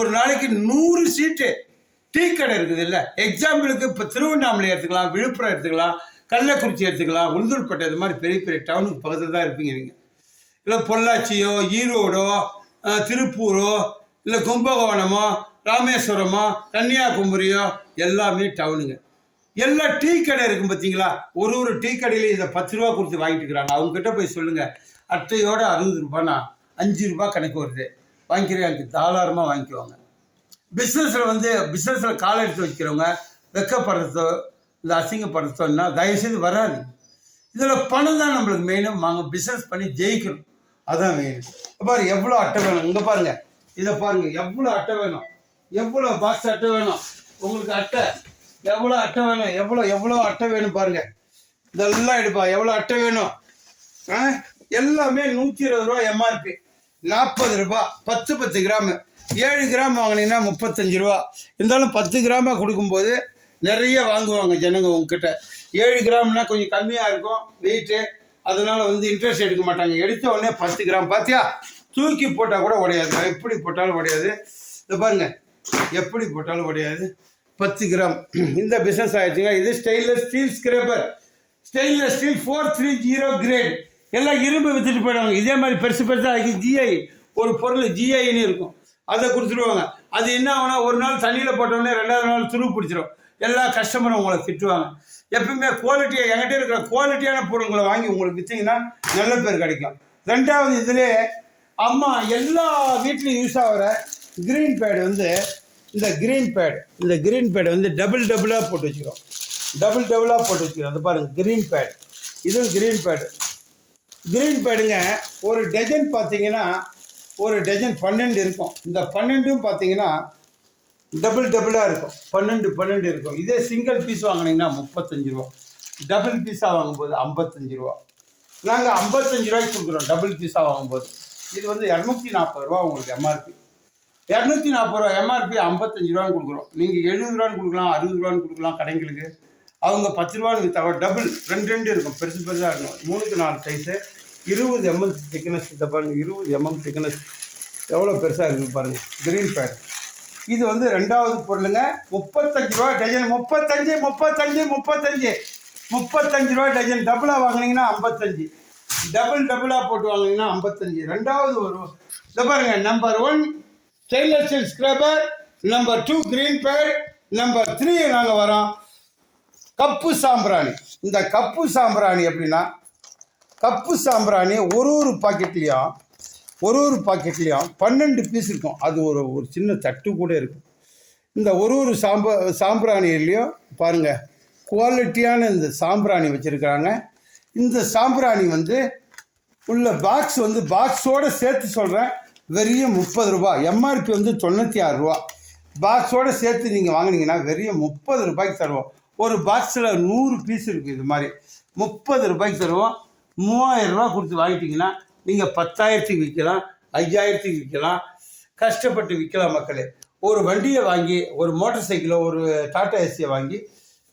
ஒரு நாளைக்கு 100 சீட்டு டீ கடை இருக்குது இல்லை. எக்ஸாம்பிளுக்கு இப்போ திருவண்ணாமலை எடுத்துக்கலாம், விழுப்புரம் எடுத்துக்கலாம், கள்ளக்குறிச்சி எடுத்துக்கலாம், உளுந்தூர்பேட்டை, இது மாதிரி பெரிய பெரிய டவுனுக்கு பக்கத்தில் தான் இருப்பீங்க நீங்கள். இல்லை பொள்ளாச்சியோ, ஈரோடோ, திருப்பூரோ, இல்லை கும்பகோணமோ, ராமேஸ்வரமோ, கன்னியாகுமரியோ எல்லாமே டவுனுங்க. எல்லா டீ கடை இருக்கும் பார்த்தீங்களா? ஒரு டீ கடையில இதை 10 ரூபா கொடுத்து வாங்கிட்டு இருக்கிறாங்க. அவங்ககிட்ட போய் சொல்லுங்கள், அட்டையோட 60 ரூபானா 5 ரூபா கணக்கு வருது, வாங்கிக்கிறேன், தாராளமாக வாங்கிக்குவாங்க. பிஸ்னஸில் காலை எடுத்து வைக்கிறவங்க வெக்கப்படுறதோ இல்லை அசிங்கப்படுறதோன்னா தயவுசெய்து வராது. இதில் பணம் தான் நம்மளுக்கு மெயினும். நாங்கள் பிஸ்னஸ் பண்ணி ஜெயிக்கணும், அதான் மெயின். பாரு எவ்வளோ அட்டை வேணும், இங்கே பாருங்கள், இதை பாருங்கள், எவ்வளோ அட்டை வேணும், எவ்வளோ பாக்ஸ் அட்டை வேணும் உங்களுக்கு. அட்டை எவ்வளோ அட்டை வேணும், எவ்வளோ அட்டை வேணும் பாருங்கள். இதெல்லாம் எடுப்பா, எவ்வளோ அட்டை வேணும். எல்லாமே 120 ரூபா எம்ஆர்பி, 40 ரூபா, 10 கிராமு. 7 கிராம் வாங்கினீங்கன்னா 35 ரூபா. இருந்தாலும் 10 கிராமாக கொடுக்கும்போது நிறைய வாங்குவாங்க ஜனங்க உங்ககிட்ட. 7 கிராம்னா கொஞ்சம் கம்மியாக இருக்கும் வெயிட்டு, அதனால வந்து இன்ட்ரெஸ்ட் எடுக்க மாட்டாங்க. எடுத்த உடனே 10 கிராம் பார்த்தியா, தூக்கி போட்டால் கூட உடையாது, எப்படி போட்டாலும் உடையாது. இதை பாருங்க, எப்படி போட்டாலும் உடையாது. 10 கிராம் இந்த பிஸ்னஸ் ஆயிடுச்சுங்க. இது stainless steel scrubber, stainless steel 430 grade. எல்லாம் இரும்பு வித்துட்டு போயிடுவாங்க. இதே மாதிரி பெருசாக ஜிஐ ஒரு பொருள் ஜிஐன்னு இருக்கும், அதை கொடுத்துருவாங்க. அது என்ன ஆகுனா, ஒரு நாள் தண்ணியில் போட்டோடனே 2வது நாள் துரு பிடிச்சிரும். எல்லா கஸ்டமரும் உங்களை திட்டுவாங்க. எப்பவுமே குவாலிட்டியாக, என்கிட்ட இருக்கிற குவாலிட்டியான பொருட்களை வாங்கி உங்களுக்கு விற்றீங்கன்னா நல்ல பேர் கிடைக்கும். 2வது இதிலே அம்மா எல்லா வீட்லையும் யூஸ் ஆகிற க்ரீன் பேடு வந்து இந்த க்ரீன் பேடு வந்து டபுளாக போட்டு வச்சுக்கிறோம். போட்டு வச்சுக்கிறோம். அது பாருங்கள், க்ரீன் பேடு. இதுவும் க்ரீன் பேடுங்க. ஒரு டஜன் பார்த்தீங்கன்னா ஒரு டஜன் 12 இருக்கும். இந்த 12ம் பார்த்தீங்கன்னா டபுளாக இருக்கும். 12 இருக்கும். இதே சிங்கிள் பீஸ் வாங்கினீங்கன்னா 35 ரூபா, டபுள் பீஸாக வாங்கும்போது 55 ரூபா. நாங்கள் 55 ரூபாய்க்கு கொடுக்குறோம் டபுள் பீஸாக வாங்கும்போது. இது வந்து 240 ரூபா உங்களுக்கு எம்ஆர்பி. 240 ரூபா எம்ஆர்பி, 55 ரூபான்னு கொடுக்குறோம். நீங்கள் 70 ரூபான்னு கொடுக்கலாம், 60 ரூபான்னு கொடுக்கலாம் கடைங்களுக்கு. அவங்க 10 ரூபான்னு தவிர டபுள் 2 இருக்கும், பெருசாக இருக்கும். 3க்கு 4 சைஸு, 20 mm திக்னஸ். இதை பாருங்கள், 20 mm திக்னஸ் எவ்வளோ பெருசாக இருக்குது பாருங்கள். க்ரீன் பேட் இது வந்து 2வது பொருளுங்க. 35 ரூபா டஜன். 35 ரூபா டஜன். டபுளாக வாங்கினீங்கன்னா 55, டபுளாக போட்டு வாங்கினீங்கன்னா 55. 2வது ஒரு இதை பாருங்கள், number 1 stainless steel scrubber number 2 green pad. Number 3 நாங்கள் வரோம் கப்பு சாம்பிராணி. இந்த கப்பு சாம்பிராணி எப்படின்னா, கப்பு சாம்பிராணி ஒரு பாக்கெட்லேயும் 12 பீஸ் இருக்கும். அது ஒரு சின்ன தட்டு கூட இருக்கும். இந்த ஒரு சாம்பிராணிலையும் பாருங்கள் குவாலிட்டியான இந்த சாம்பிராணி வச்சுருக்கிறாங்க. இந்த சாம்பிராணி வந்து உள்ள பாக்ஸ் வந்து பாக்ஸோடு சேர்த்து சொல்கிறேன், வெறும் 30 ரூபா. எம்ஆர்பி வந்து 96 ரூபா. பாக்ஸோடு சேர்த்து நீங்கள் வாங்கினீங்கன்னா வெறும் 30 ரூபாய்க்கு தருவோம். ஒரு பாக்ஸில் 100 பீஸ் இருக்குது. இது மாதிரி 30 ரூபாய்க்கு தருவோம். 3000 ரூபா கொடுத்து வாங்கிட்டீங்கன்னா நீங்கள் 10,000க்கு விற்கலாம், 5,000க்கு விற்கலாம், கஷ்டப்பட்டு விற்கலாம் மக்களே. ஒரு வண்டியை வாங்கி, ஒரு மோட்டார் சைக்கிளோ, ஒரு டாடா ஏசியை வாங்கி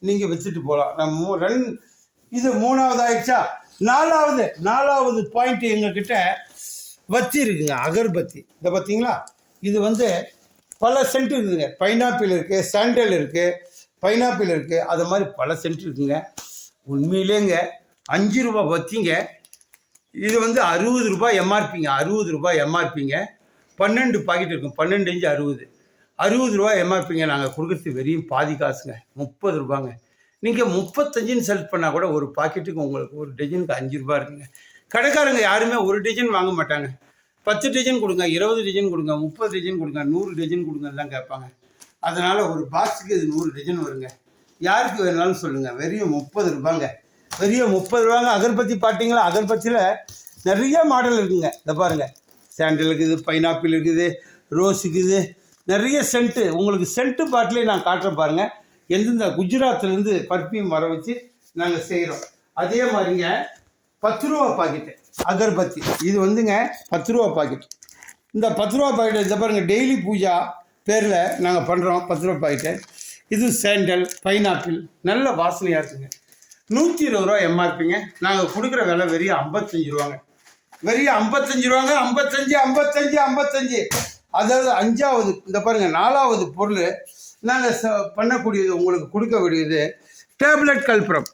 நீங்கள் வச்சுட்டு போகலாம். நம்ம இது 3வது ஆயிடுச்சா. 4வது பாயிண்ட் எங்ககிட்ட வத்தி இருக்குங்க, அகர்பத்தி. இதை பார்த்தீங்களா, இது வந்து பல சென்ட் இருக்குதுங்க. பைனாப்பிள் இருக்குது, சாண்டல் இருக்குது, பைனாப்பிள் இருக்குது, அது மாதிரி பல சென்ட் இருக்குங்க. உண்மையிலேங்க 5 ரூபா வத்திங்க. இது வந்து 60 ரூபாய் எம்ஆர்பிங்க. 60 ரூபாய் எம்ஆர்பிங்க. 12 பாக்கெட் இருக்கும். 12 இன்ச்சு 60 ரூபாய் எம்ஆர்பிங்க. நாங்கள் கொடுக்குறது வெறும் பாதி காசுங்க, 30 ரூபாங்க. நீங்கள் 35ன்னு செலக்ட் பண்ணால் கூட ஒரு பாக்கெட்டுக்கு உங்களுக்கு ஒரு டஜனுக்கு 5 ரூபா இருக்குங்க. கடைக்காரங்க யாருமே ஒரு டஜன் வாங்க மாட்டாங்க. 10 டஜன் கொடுங்க, 20 டஜன் கொடுங்க, 30 டஜன் கொடுங்க, 100 டஜன் கொடுங்கன்னு தான் கேட்பாங்க. அதனால் ஒரு பாக்ஸுக்கு இது 100 டஜன் வருங்க. யாருக்கு வேணாலும் சொல்லுங்கள், வெறும் 30 ரூபாங்க. வெறும் 30 ரூபாங்க. அகர்பத்தி பார்த்தீங்களா, அகர்பத்தியில் நிறைய மாடல் இருக்குங்க. இதை பாருங்கள், சாண்டல் இருக்குது, பைனாப்பிள் இருக்குது, ரோஸ் இருக்குது, நிறைய சென்ட்டு. உங்களுக்கு சென்ட்டு பாட்டிலே நான் காட்டுறேன் பாருங்கள். எந்தெந்த குஜராத்லேருந்து பர்ஃப்யூம் வர வச்சு நாங்கள் செய்கிறோம். அதே மாதிரிங்க 10 ரூபா பாக்கெட்டு அகர்பத்தி. இது வந்துங்க 10 ரூபா பாக்கெட். இந்த 10 ரூபா பாக்கெட் இதை பாருங்கள், டெய்லி பூஜா பேரில் நாங்கள் பண்ணுறோம் 10 ரூபா பாக்கெட்டு. இது சாண்டல், பைனாப்பிள், நல்ல வாசனையாக இருக்குங்க. 120 ரூபா எம்ஆர்பிங்க. நாங்கள் கொடுக்குற விலை வெறும் 55 ரூபாங்க. வெறும் 55 ரூபாங்க. 55. அதாவது 5வது இந்த பாருங்கள், 4வது பொருள் நாங்கள் பண்ணக்கூடியது, உங்களுக்கு கொடுக்க வேண்டியது டேப்லெட் கல்புரம்.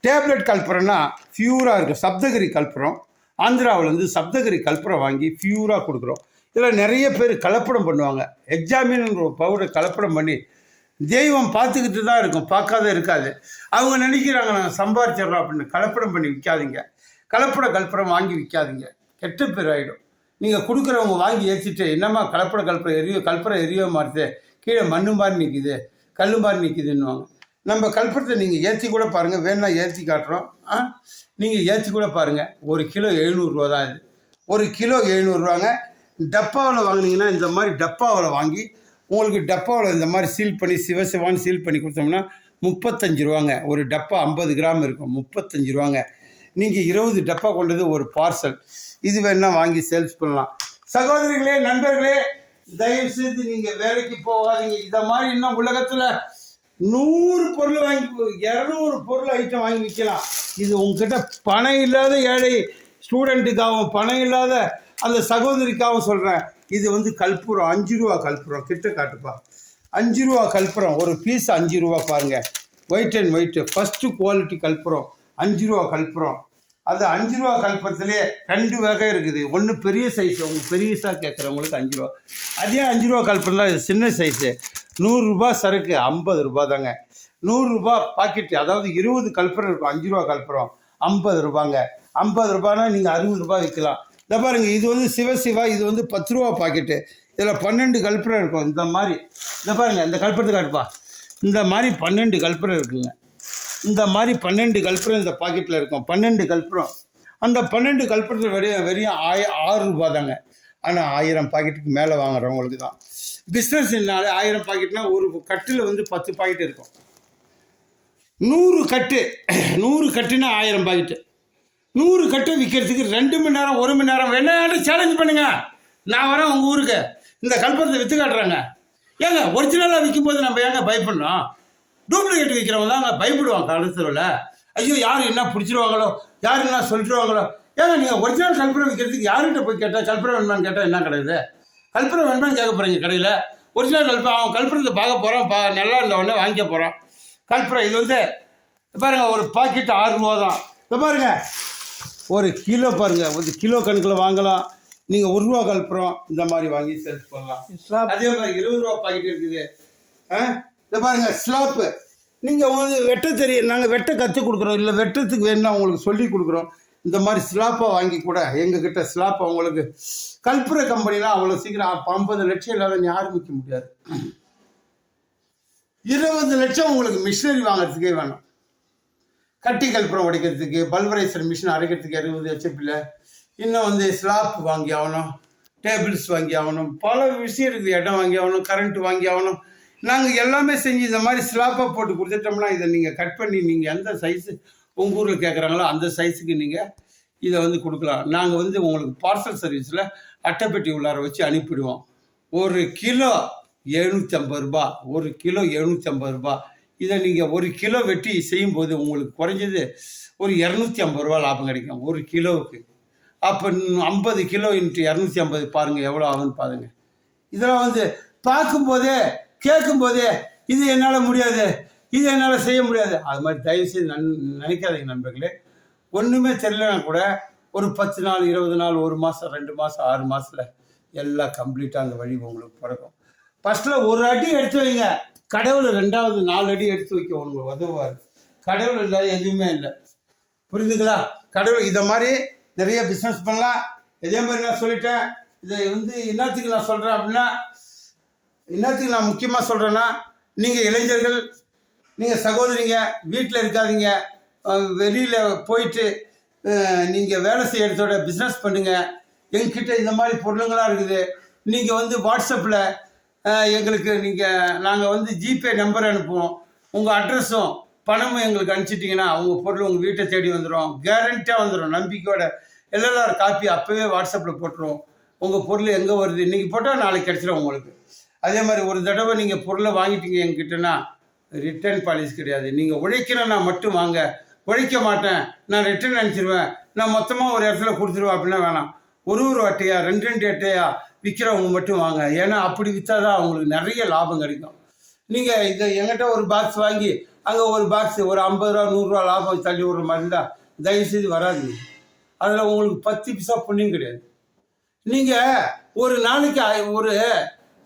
டேப்லெட் கல்புரம்னா ஃபியூராக இருக்கும். சப்தகிரி கல்புரம், ஆந்திராவிலேருந்து சப்தகிரி கல்புரம் வாங்கி ஃபியூராக கொடுக்குறோம். இதில் நிறைய பேர் கலப்படம் பண்ணுவாங்க. எக்ஸாமின்னு பவுடர் கலப்படம் பண்ணி தெய்வம் பார்த்துக்கிட்டு தான் இருக்கும், பார்க்காத இருக்காது. அவங்க நினைக்கிறாங்க நாங்கள் சம்பாரிச்சிட்றோம் அப்படின்னு. கலப்படம் பண்ணி விற்காதீங்க. கல்புரம் வாங்கி விற்காதீங்க, கெட்ட பேர் ஆகிடும். நீங்கள் கொடுக்குறவங்க வாங்கி ஏற்றிட்டு என்னம்மா கல்புரம் எரியோ மாறுது, கீழே மண்ணு மாதிரி நிற்கிது, கல் மாதிரி நிற்கிதுன்னுவாங்க. நம்ம கல்புரத்தை நீங்கள் ஏற்றி கூட பாருங்கள், வேணா ஏற்றி காட்டுறோம். நீங்கள் ஏற்றி கூட பாருங்கள். 1 கிலோ 700 ரூபா தான் இது. 1 கிலோ 700 ரூபாங்க. டப்பாவில் வாங்கினீங்கன்னா இந்த மாதிரி டப்பாவில் வாங்கி உங்களுக்கு டப்பாவில் இந்த மாதிரி சீல் பண்ணி சிவசிவான்னு சீல் பண்ணி கொடுத்தோம்னா 35 ரூபாங்க. ஒரு டப்பா 50 கிராம் இருக்கும், 35 ரூபாங்க. நீங்கள் 20 டப்பா கொண்டது ஒரு பார்சல். இது வேணா வாங்கி சேல்ஸ் பண்ணலாம். சகோதரிகளே, நண்பர்களே, தயவு செய்து நீங்கள் வேலைக்கு போகாதீங்க. இதை மாதிரி இன்னும் உலகத்தில் 100 பொருள் வாங்கி 200 பொருள் ஐட்டம் வாங்கி விற்கலாம். இது உங்ககிட்ட பணம் இல்லாத ஏழை ஸ்டூடெண்ட்டுக்காகவும் பணம் இல்லாத அந்த சகோதரிக்காகவும் சொல்கிறேன். இது வந்து கல்புரம் 5 ரூபா கல்புரம். கிட்ட காட்டுப்பா, 5 ரூபா கல்புரம். ஒரு பீஸ் 5 ரூபா பாருங்கள். White and white first quality கல்புரம் 5 ரூபா கல்புரம். அது 5 ரூபா கல்புரத்துலேயே 2 வகை இருக்குது. ஒன்று பெரிய சைஸ், உங்களுக்கு பெரியஸாக கேட்குறவங்களுக்கு 5 ரூபா. அதே 5 ரூபா கல்புரம் தான். இது சின்ன சைஸு. 100 ரூபா சரக்கு 50 ரூபா தாங்க. 100 ரூபா பாக்கெட்டு, அதாவது 20 கல்புரம் இருக்கும். 5 ரூபா கல்புரம் 50 ரூபாங்க. 50 ரூபானா நீங்கள் 60 ரூபா விற்கலாம். இதை பாருங்கள், இது வந்து சிவசிவா. இது வந்து 10 ரூபா பாக்கெட்டு. இதில் 12 கல்புரம் இருக்கும். இந்த மாதிரி இதை பாருங்கள், இந்த கல்புரத்தை காட்டுப்பா. இந்த மாதிரி 12 கல்புரம் இருக்குங்க. இந்த மாதிரி 12 கல்புரம் இந்த பாக்கெட்டில் இருக்கும். 12 கல்புரம். அந்த 12 கல்புரத்தில் வெறும் 6 ரூபா தாங்க. ஆனால் 1000 பாக்கெட்டுக்கு மேலே வாங்குறவங்களுக்கு தான் பிஸ்னஸ்னால. 1000 பாக்கெட்னா ஒரு கட்டில் வந்து 10 பாக்கெட் இருக்கும். 100 கட்டுனா 1000 பாக்கெட்டு. 100 கட்டு விற்கிறதுக்கு 2 மணி நேரம் 1 மணி நேரம் வேணாலும் சேலஞ்ச் பண்ணுங்க. நான் வரேன் உங்கள் ஊருக்கு. இந்த கல்புரத்தை விற்று காட்டுறாங்க. ஏங்க ஒரிஜினலாக விற்கும்போது நம்ம ஏங்க பயப்படணும்? டூப்ளிகேட் விற்கிறவங்க தான் அங்கே பயப்படுவாங்க கலசரில். ஐயோ யார் என்ன பிடிச்சிருவாங்களோ, யார் என்ன சொல்லிடுவாங்களோ. ஏங்க நீங்கள் ஒரிஜினல் கல்புரம் விற்கிறதுக்கு யார்கிட்ட போய் கேட்டால் கல்புரம் வேணுமான்னு கேட்டால் என்ன கிடையாது? கல்புரம் வேணுமான்னு கேட்க போகிறீங்க கடையில். ஒரிஜினல் கல்புரம் அவன் கல்புரத்தை பார்க்க போகிறான், நல்லா இருந்த உடனே வாங்கிக்க போகிறான். கல்புரம் இது வந்து பாருங்கள், ஒரு பாக்கெட் 6 ரூபா தான். இப்போ பாருங்கள், ஒரு கிலோ பாருங்கள், ஒரு கிலோ கணக்கில் வாங்கலாம், நீங்கள் ரூபா கல்புரம் இந்த மாதிரி வாங்கி சேல்ஸ் பண்ணலாம். அதே மாதிரி 20 ரூபா பாக்கெட் இருக்குது. இந்த பாருங்க ஸ்லாப்பு. நீங்கள் வந்து வெட்ட தெரியும், நாங்கள் வெட்ட கற்றுக் கொடுக்குறோம், இல்லை வெட்டத்துக்கு வேணும்னா உங்களுக்கு சொல்லி கொடுக்குறோம். இந்த மாதிரி ஸ்லாப்பை வாங்கி கூட எங்ககிட்ட ஸ்லாப்பை உங்களுக்கு கல்புர கம்பெனிலாம் அவ்வளோ சீக்கிரம் 50 லட்சம் இல்லாத ஆரம்பிக்க முடியாது. 20 லட்சம் உங்களுக்கு மிஷினரி வாங்குறதுக்கே வேணும். கட்டி கல்புரம் உடைக்கிறதுக்கு, பல்வரைசர் மிஷின் அரைக்கிறதுக்கு 20 லட்சம் இல்லை. இன்னும் வந்து ஸ்லாப் வாங்கி ஆகணும், டேபிள்ஸ் வாங்கி ஆகணும், பல விஷயம் இருக்குது. இடம் வாங்கி ஆகணும், கரண்ட் வாங்கி ஆகணும். நாங்கள் எல்லாமே செஞ்சு இந்த மாதிரி ஸ்லாப்பாக போட்டு கொடுத்துட்டோம்னா இதை நீங்கள் கட் பண்ணி நீங்கள் எந்த சைஸு உங்கள் ஊரில் கேட்குறாங்களோ அந்த சைஸுக்கு நீங்கள் இதை வந்து கொடுக்கலாம். நாங்கள் வந்து உங்களுக்கு பார்சல் சர்வீஸில் அட்டைப்பெட்டி உள்ளார வச்சு அனுப்பிடுவோம். 1 கிலோ 750 ரூபா, 1 கிலோ 750 ரூபா. இதை நீங்கள் 1 கிலோ வெட்டி செய்யும்போது உங்களுக்கு குறைஞ்சது ஒரு 250 ரூபா லாபம் கிடைக்கும் 1 கிலோவுக்கு. அப்போ 50 கிலோ இன்ட்டு 250 பாருங்கள் எவ்வளோ ஆகுன்னு பாருங்கள். இதெல்லாம் வந்து பார்க்கும்போதே கேட்கும்போதே இது என்னால் முடியாது, இது என்னால் செய்ய முடியாது, அது மாதிரி தயவுசெய்து நினைக்காதீங்க நண்பர்களே. ஒன்றுமே தெரியலனா கூட ஒரு 10 நாள் 20 நாள் 1 மாதம் 2 மாதம் 6 மாதத்தில் எல்லாம் கம்ப்ளீட்டாக அந்த வழி உங்களுக்கு பிறக்கும். ஃபஸ்ட்டில் 1 அடி எடுத்து வைங்க, கடவுள் 2வது 4 அடி எடுத்து வைக்க உங்களுக்கு உதவுவார். கடவுள் இல்லாத எதுவுமே இல்லை, புரிஞ்சுங்களா? கடவுள் இதை மாதிரி நிறைய பிஸ்னஸ் பண்ணலாம். இதே மாதிரி நான் சொல்லிட்டேன். இதை வந்து என்னத்துக்கு நான் சொல்கிறேன் அப்படின்னா, என்னத்துக்கு நான் முக்கியமாக சொல்கிறேன்னா, நீங்கள் இளைஞர்கள், நீங்கள் சகோதரிங்க வீட்டில் இருக்காதீங்க, வெளியில் போயிட்டு நீங்கள் வேலை செய்கிறதோட பிஸ்னஸ் பண்ணுங்கள். எங்ககிட்ட இந்த மாதிரி பொருளுங்களாம் இருக்குது. நீங்கள் வந்து வாட்ஸ்அப்பில் எங்களுக்கு நாங்கள் வந்து ஜிபே நம்பர் அனுப்புவோம். உங்கள் அட்ரஸும் பணமும் எங்களுக்கு அனுப்பிச்சிட்டிங்கன்னா உங்கள் பொருள் உங்கள் வீட்டை தேடி வந்துடும். கேரண்டியாக வந்துடும். நம்பிக்கையோட எல்எல்ஆர் காப்பி அப்போவே வாட்ஸ்அப்பில் போட்டுருவோம். உங்கள் பொருள் எங்கே வருது இன்றைக்கி போட்டால் நாளைக்கு கிடச்சிடும் உங்களுக்கு. அதே மாதிரி ஒரு தடவை நீங்கள் பொருளை வாங்கிட்டீங்க எங்கிட்டனா ரிட்டர்ன் பாலிசி கிடையாது. நீங்கள் உழைக்கிறேன்னா மட்டும் வாங்க, உழைக்க மாட்டேன் நான் ரிட்டர்ன் அனுப்பிச்சிடுவேன், நான் மொத்தமாக ஒரு இடத்துல கொடுத்துருவேன் அப்படின்னா வேணாம். ஒரு அட்டையா 2 அட்டையா விற்கிறவங்க மட்டும் வாங்க. ஏன்னா அப்படி விற்றாதான் அவங்களுக்கு நிறைய லாபம் கிடைக்கும். நீங்கள் இதை எங்கிட்ட ஒரு பாக்ஸ் வாங்கி அங்கே ஒரு பாக்ஸ் ஒரு 50 ரூபா 100 ரூபா லாபம் தள்ளி விடுற மாதிரி இருந்தால் தயவுசெய்து வராது. அதில் உங்களுக்கு 10 பைசா புண்ணியம் கிடையாது. நீங்கள் ஒரு நாளைக்கு ஒரு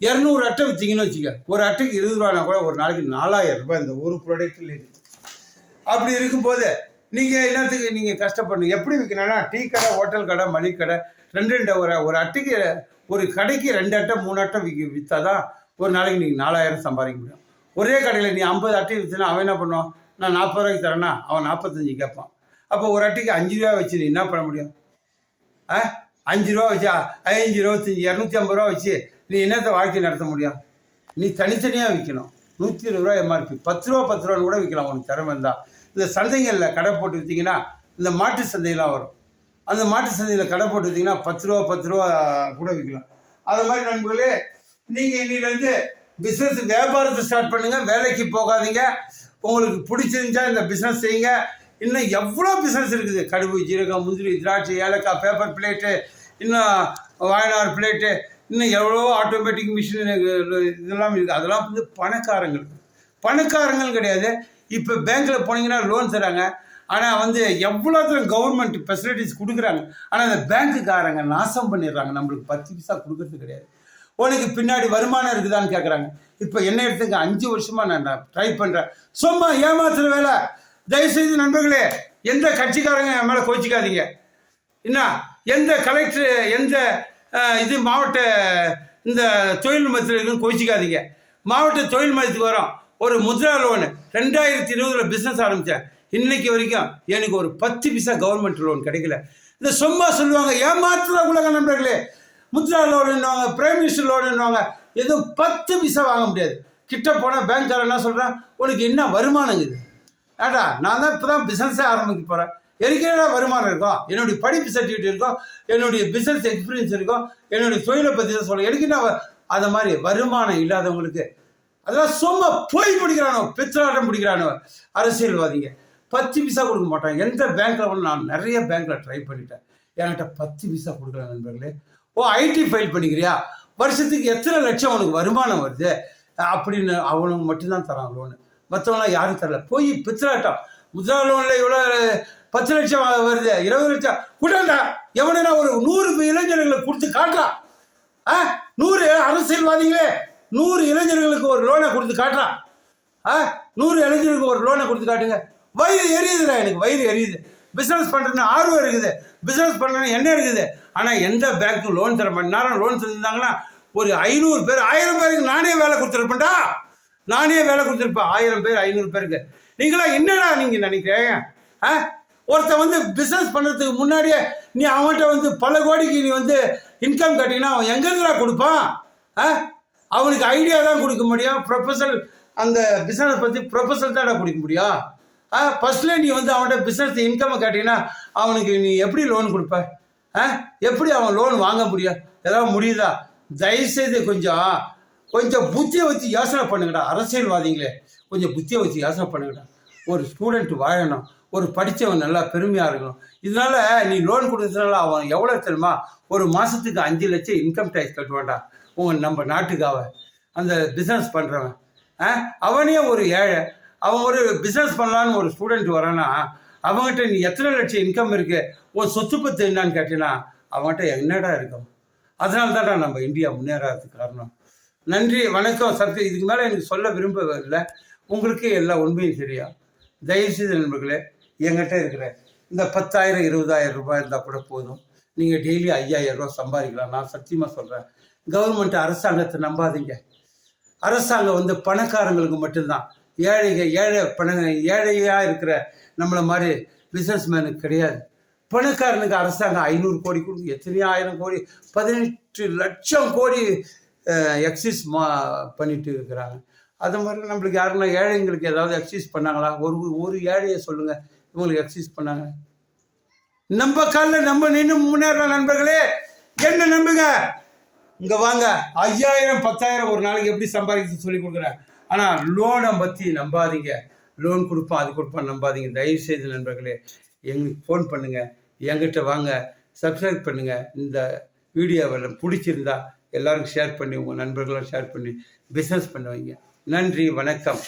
200 அட்டை விற்றீங்கன்னு வச்சுக்க, ஒரு அட்டைக்கு 20 ரூபானா கூட ஒரு நாளைக்கு 4000 ரூபாய் இந்த ஒரு ப்ராடக்டில் இருக்குது. அப்படி இருக்கும்போது நீங்கள் என்னத்துக்கு நீங்கள் கஷ்டப்படணும்? எப்படி விற்கணும்னா டீ கடை, ஹோட்டல் கடை, மளிகை கடை 2 ஒரு அட்டைக்கு ஒரு கடைக்கு 2 அட்டை 3 அட்டை விற்றாதான் ஒரு நாளைக்கு நீங்கள் 4000 சம்பாதிக்க முடியும். ஒரே கடையில் நீ 50 அட்டை விற்றுனா அவன் என்ன பண்ணுவான்? நான் 40 ரூபாய்க்கு தரேன்னா அவன் 45 கேட்பான். அப்போ ஒரு அட்டைக்கு 5 ரூபா வச்சு நீ என்ன பண்ண முடியும்? 5 ரூபா வச்சா 5, 25, 250 ரூபா வச்சு நீ என்னத்தை வாழ்க்கை நடத்த முடியும்? நீ தனித்தனியாக விற்கணும். 120 ரூபா எம்ஆர்பி, 10 ரூபா 10 ரூபான்னு கூட விற்கலாம் உனக்கு திறமை இருந்தால். இந்த சந்தைகளில் கடை போட்டு விற்றீங்கன்னா இந்த மாட்டு சந்தையெல்லாம் வரும். அந்த மாட்டு சந்தையில் கடை போட்டு விற்றீங்கன்னா 10 ரூபா 10 ரூபா கூட விற்கலாம். அது மாதிரி நண்பர்களே, நீங்கள் இன்னிலேருந்து பிஸ்னஸ் வியாபாரத்தை ஸ்டார்ட் பண்ணுங்கள், வேலைக்கு போகாதீங்க. உங்களுக்கு பிடிச்சிருந்தா இந்த பிஸ்னஸ் செய்யுங்க. இன்னும் எவ்வளோ பிஸ்னஸ் இருக்குது. கடுகு, ஜீரகம், முந்திரி, திராட்சை, ஏலக்காய், பேப்பர் பிளேட்டு, இன்னும் வாயனார் பிளேட்டு, இன்னும் எவ்வளோ ஆட்டோமேட்டிக் மிஷின் இதெல்லாம் இருக்குது. அதெல்லாம் வந்து பணக்காரங்கள் கிடையாது. இப்போ பேங்க்கில் போனீங்கன்னா லோன் தராங்க. ஆனால் வந்து எவ்வளோ தூரம் கவர்மெண்ட் ஃபெசிலிட்டிஸ் கொடுக்குறாங்க. ஆனால் அந்த பேங்க்குக்காரங்க நாசம் பண்ணிடுறாங்க. நம்மளுக்கு 10 பைசா கொடுக்கறது கிடையாது. உனக்கு பின்னாடி வருமானம் இருக்குதான்னு கேட்குறாங்க. இப்போ என்ன எடுத்துங்க, 5 வருஷமாக நான் ட்ரை பண்ணுறேன். சும்மா ஏமாத்துற வேலை. தயவுசெய்து நண்பர்களே, எந்த கட்சிக்காரங்க என் மேலே கோச்சிக்காதீங்க. என்ன எந்த கலெக்டர், எந்த மாவட்ட இந்த தொழில் மையத்தில் கோச்சிக்காதீங்க. மாவட்ட தொழில் மையத்துக்கு வரோம். ஒரு முத்ரா லோனு 2020 பிஸ்னஸ் ஆரம்பித்தேன். இன்னைக்கு வரைக்கும் எனக்கு ஒரு 10 பைசா கவர்மெண்ட் லோன் கிடைக்கல. இந்த சும்மா சொல்லுவாங்க, ஏமாற்றுற உலக நண்பர்களே. முத்ரா லோனுன்னுவாங்க, பிரைம் மினிஸ்டர் லோனுன்னுவாங்க. எதுவும் 10 பைசா வாங்க முடியாது. கிட்ட போனால் பேங்க்காரன் என்ன சொல்கிறேன், உனக்கு என்ன வருமானங்குது? ஏடா நான் தான் இப்போ தான் பிஸ்னஸே ஆரம்பிக்க போகிறேன், எனக்கு என்ன வருமானம் இருக்கும்? என்னுடைய படிப்பு சர்டிஃபிகேட் இருக்கும், என்னுடைய பிஸ்னஸ் எக்ஸ்பீரியன்ஸ் இருக்கும், என்னுடைய தொழிலை பற்றி தான் சொல்ல. எனக்கு என்ன அதை மாதிரி வருமானம் இல்லாதவங்களுக்கு அதெல்லாம் சும்மா போய் பிடிக்கிறானோ, பித்தலாட்டம் பிடிக்கிறானோ அரசியல்வாதிங்க. 10 பைசா கொடுக்க மாட்டாங்க. எந்த பேங்க்கில் வந்து நான் நிறைய பேங்க்கில் ட்ரை பண்ணிட்டேன், என்கிட்ட 10 பைசா கொடுக்குறாங்க நண்பர்களே. ஐடி ஃபைல் பண்ணிக்கிறியா, வருஷத்துக்கு எத்தனை லட்சம் உனக்கு வருமானம் வருது அப்படின்னு அவனுக்கு மட்டும்தான் தரான் லோனு. மற்றவங்களாம் யாரும் தரல. போய் பித்தலாட்டம். முத்ரா லோனில் இவ்வளோ 10 லட்சம் வருது, 20 லட்சம் கூட்டாண்டா, எவனா ஒரு 100 இளைஞர்களை கொடுத்து காட்டுறான். 100 அரசியல்வாதிகளே 100 இளைஞர்களுக்கு ஒரு லோனை கொடுத்து காட்டுறான். 100 இளைஞர்களுக்கு ஒரு லோனை கொடுத்து காட்டுங்க. வயிறு எரியுதுடா, எனக்கு வயிறு எரியுது. பிஸ்னஸ் பண்ணுறேன்னு ஆர்வம் இருக்குது, பிஸ்னஸ் பண்ணுறேன்னு என்ன இருக்குது. ஆனால் எந்த பேங்க்கும் லோன் தர மாட்டேன். லோன் தந்துருந்தாங்கன்னா ஒரு 500 பேர் 1000 பேருக்கு நானே வேலை கொடுத்துருப்பேன்டா. நானே வேலை கொடுத்துருப்பேன் 1000 பேர் 500 பேருக்கு. நீங்களாம் என்னடா நீங்கள் நினைக்கிறீங்க? ஒருத்தன் வந்து பிஸ்னஸ் பண்ணுறதுக்கு முன்னாடியே நீ அவன்கிட்ட பல கோடிக்கு நீ இன்கம் கட்டினா அவன் எங்கேருந்துடா கொடுப்பான்? அவனுக்கு ஐடியா தான் கொடுக்க முடியும். ப்ரொஃபஸல் அந்த பிஸ்னஸ் பற்றி ப்ரொஃபஸல் தான் கொடுக்க முடியும். ஃபர்ஸ்ட்ல நீ அவன்கிட்ட பிஸ்னஸ் இன்கம் கேட்டீங்கன்னா அவனுக்கு நீ எப்படி லோன் கொடுப்ப? எப்படி அவன் லோன் வாங்க முடியும்? ஏதாவது முடியுதா? தயவுசெய்து கொஞ்சம் புத்தியை வச்சு யோசனை பண்ணுங்கடா. அரசியல்வாதிகளே கொஞ்சம் புத்தியை வச்சு யோசனை பண்ணுங்கடா. ஒரு ஸ்டூடெண்ட் வாழணும், ஒரு படித்தவன் நல்லா பெருமையாக இருக்கணும். இதனால நீ லோன் கொடுத்ததுனால அவன் எவ்வளோ தெரியுமா? ஒரு மாதத்துக்கு 5 லட்சம் இன்கம் டேக்ஸ் கட்டுவான்டா நம்ம நாட்டுக்காக. அந்த பிஸ்னஸ் பண்ணுறவன் அவனே ஒரு ஏழை. அவன் ஒரு பிஸ்னஸ் பண்ணலான்னு ஒரு ஸ்டூடெண்ட் வரானா அவங்ககிட்ட நீ எத்தனை லட்சம் இன்கம் இருக்கு, ஒரு சொத்து பத்து என்னான்னு கேட்டீங்கன்னா அவங்ககிட்ட என்னடா இருக்கும்? அதனால தான்டா நம்ம இந்தியா முன்னேறாததுக்கு காரணம். நன்றி, வணக்கம். சர்க்கு இதுக்கு மேலே எனக்கு சொல்ல விரும்பவில்லை. உங்களுக்கு எல்லா உண்மையும் தெரியும். தயவுசெய்து நண்பர்களே, என்கிட்ட இருக்கிற இந்த 10,000 20,000 ரூபாய் இருந்தால் கூட போதும். நீங்கள் டெய்லி 5,000 ரூபா சம்பாதிக்கலாம். நான் சத்தியமாக சொல்கிறேன். கவர்மெண்ட் அரசாங்கத்தை நம்பாதீங்க. அரசாங்கம் பணக்காரங்களுக்கு மட்டும்தான். ஏழையாக இருக்கிற நம்மளை மாதிரி பிஸ்னஸ் மேனுக்கு கிடையாது. பணக்காரனுக்கு அரசாங்கம் 500 கோடி கொடுக்கும். எத்தனையோ 1000 கோடி 18 லட்சம் கோடி எக்ஸைஸ் பண்ணிட்டு இருக்கிறாங்க. அது மாதிரி நம்மளுக்கு யாருன்னா ஏழைங்களுக்கு ஏதாவது எக்ஸைஸ் பண்ணாங்களா? ஒரு ஏழையை சொல்லுங்கள் இவங்களுக்கு எக்ஸைஸ் பண்ணாங்க. நம்ம காலில் நம்ம நின்று முன்னேறலாம் நண்பர்களே. என்ன நம்புங்க, இங்கே வாங்க. 5,000 10,000 ஒரு நாளைக்கு எப்படி சம்பாதிக்க சொல்லி கொடுக்குறேன். ஆனால் லோனை பற்றி நம்பாதீங்க. லோன் கொடுப்பான் அது கொடுப்பான் நம்பாதீங்க. தயவுசெய்து நண்பர்களே எங்களுக்கு ஃபோன் பண்ணுங்கள், என்கிட்ட வாங்க, சப்ஸ்கிரைப் பண்ணுங்கள். இந்த வீடியோவில் பிடிச்சிருந்தா எல்லாருக்கும் ஷேர் பண்ணி உங்கள் நண்பர்களாக ஷேர் பண்ணி பிஸ்னஸ் பண்ணுவீங்க. நன்றி, வணக்கம்.